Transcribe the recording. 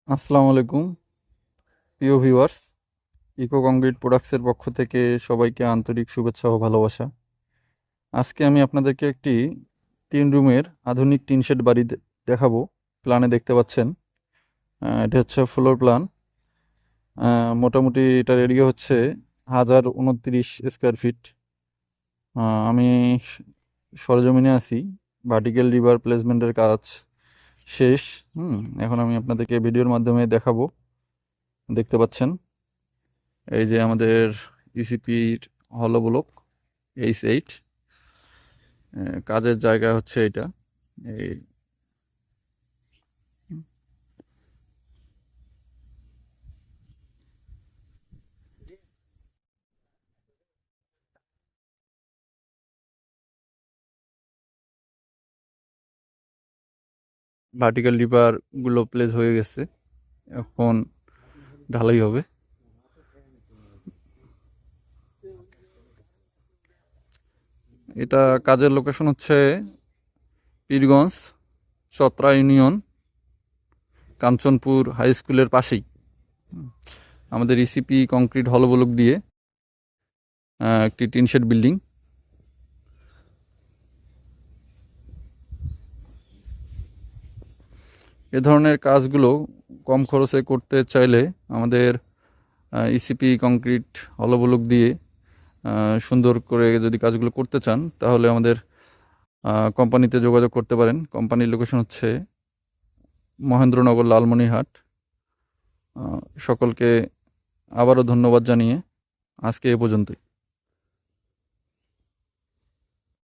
আসসালামু আলাইকুম প্রিয় ভিউয়ার্স। ইকো কংক্রিট প্রোডাক্টসের পক্ষ থেকে সবাইকে আন্তরিক শুভেচ্ছা ও ভালোবাসা। আজকে আমি আপনাদেরকে একটি 3 রুমের আধুনিক টিন শেড বাড়ি দেখাবো। প্ল্যানে দেখতে পাচ্ছেন, এটা হচ্ছে ফ্লোর প্ল্যান। মোটামুটি এটার এরিয়া হচ্ছে 1029 স্কোয়ার ফিট। আমি সরজমিনে আছি, ভার্টিক্যাল রিভার প্লেসমেন্টের কাজ শেষ। এখন আমি আপনাদেরকে ভিডিওর মাধ্যমে দেখাবো। দেখতে পাচ্ছেন, এই যে আমাদের ইসিপির হলো ব্লক H8, কাজের জায়গা হচ্ছে এটা। এই ভার্টিক্যাল রিপার গুলো প্লেস হয়ে গেছে, এখন ঢালাই হবে। এটা কাজের লোকেশন হচ্ছে পীরগঞ্জ, চত্রা ইউনিয়ন, কাঞ্চনপুর হাই স্কুলের পাশেই। আমাদের ইসিপি কংক্রিট হলো ব্লক দিয়ে একটি টিন শেড বিল্ডিং। এ ধরনের কাজগুলো কম খরচে করতে চাইলে আমাদের ইসিপি কংক্রিট হলো ব্লক দিয়ে সুন্দর করে যদি কাজগুলো করতে চান, তাহলে আমাদের কোম্পানিতে যোগাযোগ করতে পারেন। কোম্পানির লোকেশন হচ্ছে মহেন্দ্রনগর, লালমনিরহাট। সকলকে আবারও ধন্যবাদ জানিয়ে আজকে এ পর্যন্তই।